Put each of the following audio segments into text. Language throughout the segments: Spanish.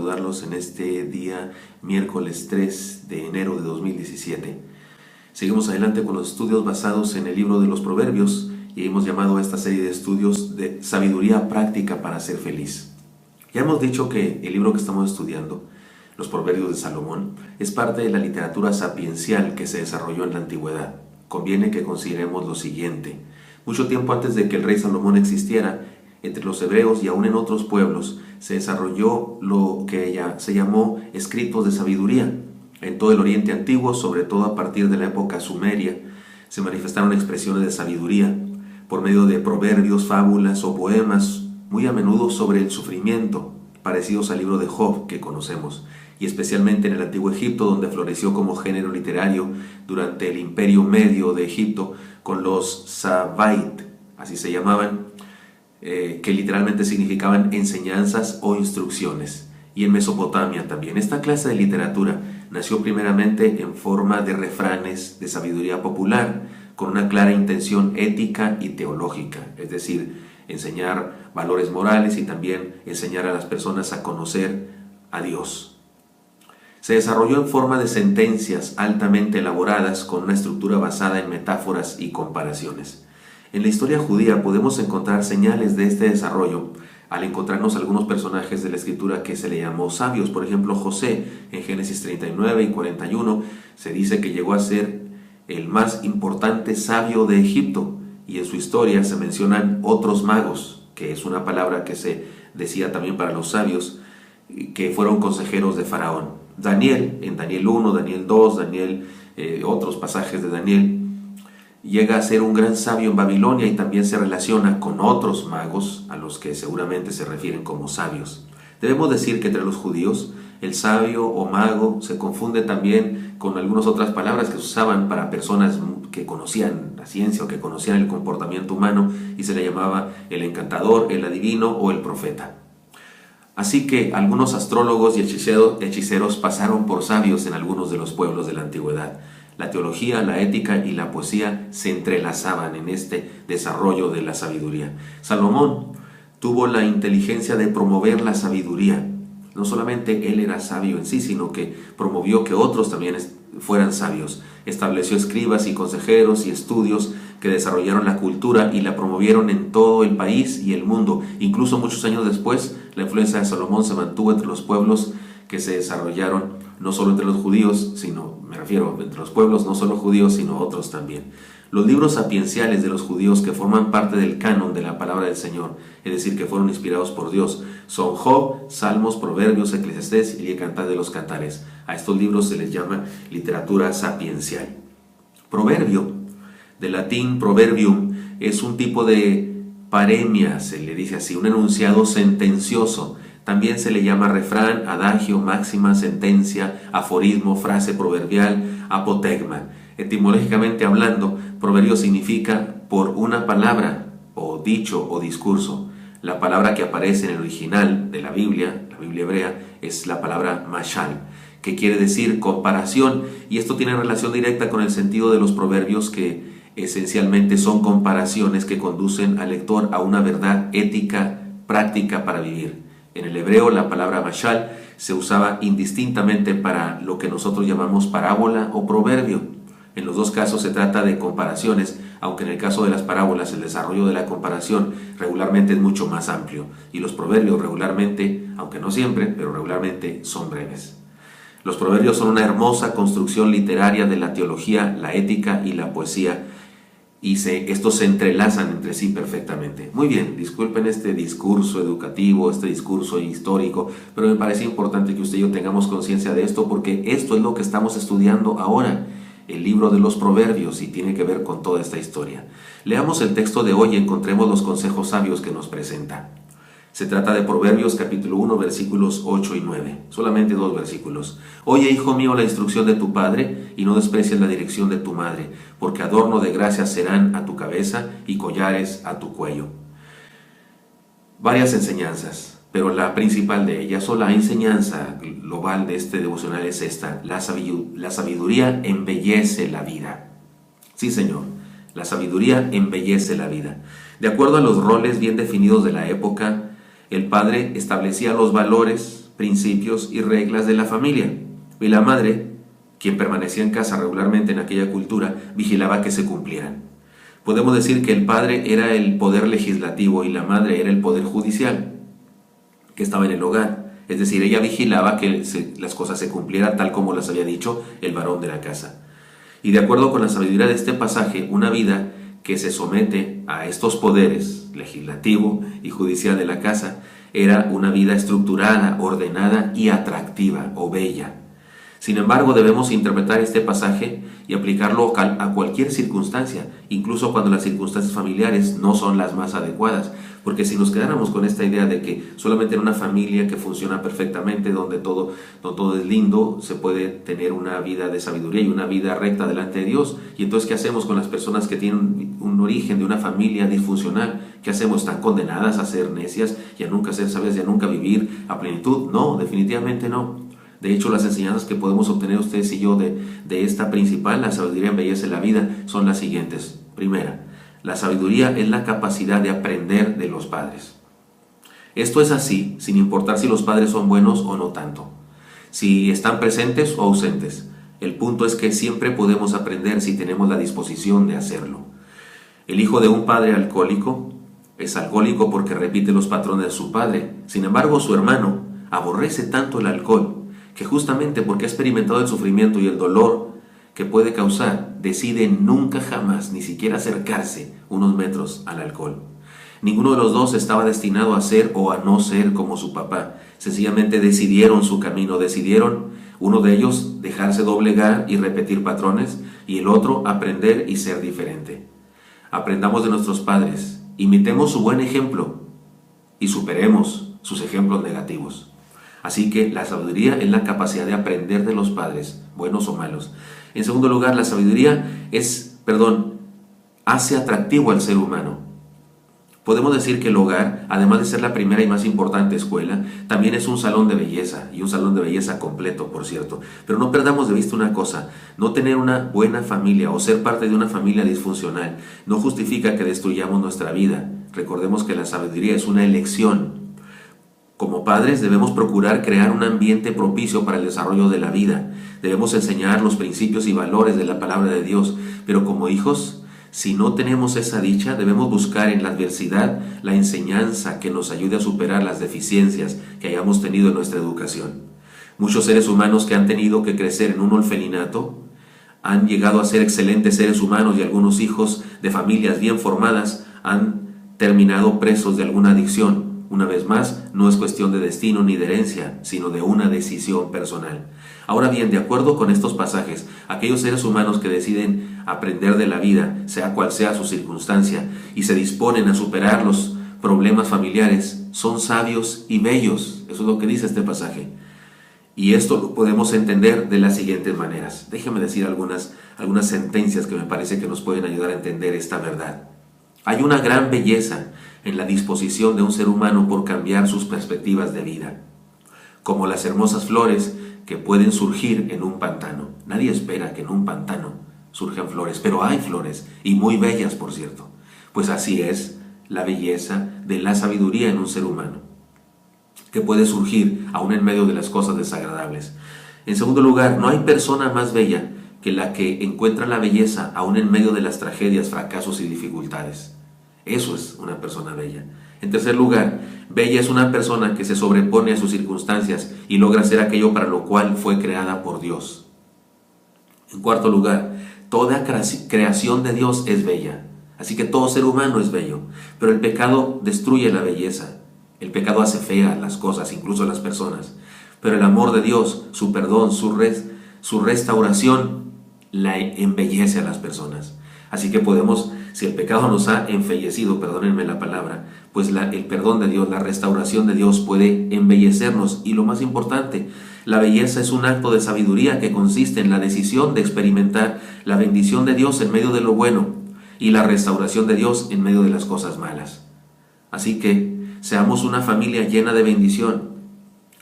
saludarlos en este día, miércoles 3 de enero de 2017. Seguimos adelante con los estudios basados en el libro de los Proverbios y hemos llamado a esta serie de estudios de sabiduría práctica para ser feliz. Ya hemos dicho que el libro que estamos estudiando, los Proverbios de Salomón, es parte de la literatura sapiencial que se desarrolló en la antigüedad. Conviene que consideremos lo siguiente. Mucho tiempo antes de que el rey Salomón existiera, entre los hebreos y aún en otros pueblos, se desarrolló lo que se llamó escritos de sabiduría. En todo el Oriente Antiguo, sobre todo a partir de la época sumeria, se manifestaron expresiones de sabiduría por medio de proverbios, fábulas o poemas, muy a menudo sobre el sufrimiento, parecidos al libro de Job que conocemos, y especialmente en el Antiguo Egipto, donde floreció como género literario durante el Imperio Medio de Egipto con los Sabait, así se llamaban, que literalmente significaban enseñanzas o instrucciones. Y en Mesopotamia también. Esta clase de literatura nació primeramente en forma de refranes de sabiduría popular, con una clara intención ética y teológica, es decir, enseñar valores morales y también enseñar a las personas a conocer a Dios. Se desarrolló en forma de sentencias altamente elaboradas con una estructura basada en metáforas y comparaciones. En la historia judía podemos encontrar señales de este desarrollo al encontrarnos algunos personajes de la escritura que se le llamó sabios. Por ejemplo, José, en Génesis 39 y 41, se dice que llegó a ser el más importante sabio de Egipto, y en su historia se mencionan otros magos, que es una palabra que se decía también para los sabios, que fueron consejeros de Faraón. Daniel, en Daniel 1, Daniel 2, otros pasajes de Daniel, llega a ser un gran sabio en Babilonia y también se relaciona con otros magos a los que seguramente se refieren como sabios. Debemos decir que entre los judíos el sabio o mago se confunde también con algunas otras palabras que se usaban para personas que conocían la ciencia o que conocían el comportamiento humano, y se le llamaba el encantador, el adivino o el profeta. Así que algunos astrólogos y hechiceros pasaron por sabios en algunos de los pueblos de la antigüedad. La teología, la ética y la poesía se entrelazaban en este desarrollo de la sabiduría. Salomón tuvo la inteligencia de promover la sabiduría. No solamente él era sabio en sí, sino que promovió que otros también fueran sabios. Estableció escribas y consejeros y estudios que desarrollaron la cultura y la promovieron en todo el país y el mundo. Incluso muchos años después, la influencia de Salomón se mantuvo entre los pueblos que se desarrollaron, no solo entre los judíos, sino, me refiero, entre los pueblos no solo judíos, sino otros también. Los libros sapienciales de los judíos que forman parte del canon de la palabra del Señor, es decir, que fueron inspirados por Dios, son Job, Salmos, Proverbios, Eclesiastés y el Cantar de los Cantares. A estos libros se les llama literatura sapiencial. Proverbio, del latín proverbium, es un tipo de paremia, se le dice así, un enunciado sentencioso. También se le llama refrán, adagio, máxima, sentencia, aforismo, frase proverbial, apotegma. Etimológicamente hablando, proverbio significa por una palabra, o dicho o discurso. La palabra que aparece en el original de la Biblia hebrea, es la palabra mashal, que quiere decir comparación, y esto tiene relación directa con el sentido de los proverbios, que esencialmente son comparaciones que conducen al lector a una verdad ética práctica para vivir. En el hebreo la palabra mashal se usaba indistintamente para lo que nosotros llamamos parábola o proverbio. En los dos casos se trata de comparaciones, aunque en el caso de las parábolas el desarrollo de la comparación regularmente es mucho más amplio, y los proverbios regularmente, aunque no siempre, pero regularmente son breves. Los proverbios son una hermosa construcción literaria de la teología, la ética y la poesía, y estos se entrelazan entre sí perfectamente. Muy bien, disculpen este discurso educativo, este discurso histórico, pero me parece importante que usted y yo tengamos conciencia de esto, porque esto es lo que estamos estudiando ahora, el libro de los Proverbios, y tiene que ver con toda esta historia. Leamos el texto de hoy y encontremos los consejos sabios que nos presenta. Se trata de Proverbios capítulo 1, versículos 8 y 9. Solamente 2 versículos. Oye, hijo mío, la instrucción de tu padre, y no desprecies la dirección de tu madre, porque adorno de gracias serán a tu cabeza y collares a tu cuello. Varias enseñanzas, pero la principal de ellas, o la enseñanza global de este devocional, es esta: la sabiduría embellece la vida. Sí, Señor, la sabiduría embellece la vida. De acuerdo a los roles bien definidos de la época, el padre establecía los valores principios y reglas de la familia. Y la madre, quien permanecía en casa regularmente en aquella cultura, vigilaba que se cumplieran. Podemos decir que el padre era el poder legislativo y la madre era el poder judicial, que estaba en el hogar. Es decir, ella vigilaba que las cosas se cumplieran tal como las había dicho el varón de la casa. Y de acuerdo con la sabiduría de este pasaje, una vida que se somete a estos poderes, legislativo y judicial de la casa, era una vida estructurada, ordenada y atractiva o bella. Sin embargo, debemos interpretar este pasaje y aplicarlo a cualquier circunstancia, incluso cuando las circunstancias familiares no son las más adecuadas. Porque si nos quedáramos con esta idea de que solamente en una familia que funciona perfectamente, donde todo es lindo, se puede tener una vida de sabiduría y una vida recta delante de Dios. Y entonces, ¿qué hacemos con las personas que tienen un origen de una familia disfuncional? ¿Qué hacemos? ¿Están condenadas a ser necias y a nunca ser sabias y a nunca vivir a plenitud? No, definitivamente no. De hecho, las enseñanzas que podemos obtener ustedes y yo de esta principal, la sabiduría embellece la vida, son las siguientes. Primera, la sabiduría es la capacidad de aprender de los padres. Esto es así, sin importar si los padres son buenos o no tanto, si están presentes o ausentes. El punto es que siempre podemos aprender si tenemos la disposición de hacerlo. El hijo de un padre alcohólico es alcohólico porque repite los patrones de su padre. Sin embargo, su hermano aborrece tanto el alcohol que justamente porque ha experimentado el sufrimiento y el dolor que puede causar, decide nunca jamás ni siquiera acercarse unos metros al alcohol. Ninguno de los dos estaba destinado a ser o a no ser como su papá. Sencillamente decidieron su camino, decidieron uno de ellos dejarse doblegar y repetir patrones y el otro aprender y ser diferente. Aprendamos de nuestros padres, imitemos su buen ejemplo y superemos sus ejemplos negativos. Así que la sabiduría es la capacidad de aprender de los padres, buenos o malos. En segundo lugar, la sabiduría hace atractivo al ser humano. Podemos decir que el hogar, además de ser la primera y más importante escuela, también es un salón de belleza, y un salón de belleza completo, por cierto. Pero no perdamos de vista una cosa: no tener una buena familia o ser parte de una familia disfuncional no justifica que destruyamos nuestra vida. Recordemos que la sabiduría es una elección. Como padres debemos procurar crear un ambiente propicio para el desarrollo de la vida. Debemos enseñar los principios y valores de la palabra de Dios. Pero como hijos, si no tenemos esa dicha, debemos buscar en la adversidad la enseñanza que nos ayude a superar las deficiencias que hayamos tenido en nuestra educación. Muchos seres humanos que han tenido que crecer en un orfelinato han llegado a ser excelentes seres humanos y algunos hijos de familias bien formadas han terminado presos de alguna adicción. Una vez más, no es cuestión de destino ni de herencia, sino de una decisión personal. Ahora bien, de acuerdo con estos pasajes, aquellos seres humanos que deciden aprender de la vida, sea cual sea su circunstancia, y se disponen a superar los problemas familiares, son sabios y bellos. Eso es lo que dice este pasaje. Y esto lo podemos entender de las siguientes maneras. Déjenme decir algunas sentencias que me parece que nos pueden ayudar a entender esta verdad. Hay una gran belleza en la disposición de un ser humano por cambiar sus perspectivas de vida, como las hermosas flores que pueden surgir en un pantano. Nadie espera que en un pantano surjan flores, pero hay flores, y muy bellas, por cierto. Pues así es la belleza de la sabiduría en un ser humano, que puede surgir aún en medio de las cosas desagradables. En segundo lugar, no hay persona más bella que la que encuentra la belleza aún en medio de las tragedias, fracasos y dificultades. Eso es una persona bella. En tercer lugar, bella es una persona que se sobrepone a sus circunstancias y logra hacer aquello para lo cual fue creada por Dios. En cuarto lugar, toda creación de Dios es bella. Así que todo ser humano es bello. Pero el pecado destruye la belleza. El pecado hace feas las cosas, incluso las personas. Pero el amor de Dios, su perdón, su restauración, la embellece a las personas. Así que si el pecado nos ha enfellecido, perdónenme la palabra, pues el perdón de Dios, la restauración de Dios puede embellecernos. Y lo más importante, la belleza es un acto de sabiduría que consiste en la decisión de experimentar la bendición de Dios en medio de lo bueno y la restauración de Dios en medio de las cosas malas. Así que seamos una familia llena de bendición.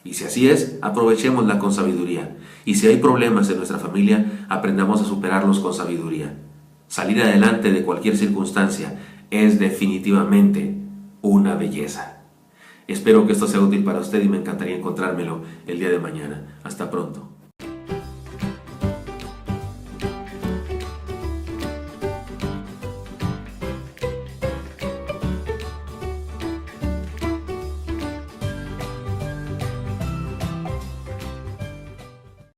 Y si así es, aprovechémosla con sabiduría. Y si hay problemas en nuestra familia, aprendamos a superarlos con sabiduría. Salir adelante de cualquier circunstancia es definitivamente una belleza. Espero que esto sea útil para usted y me encantaría encontrármelo el día de mañana. Hasta pronto.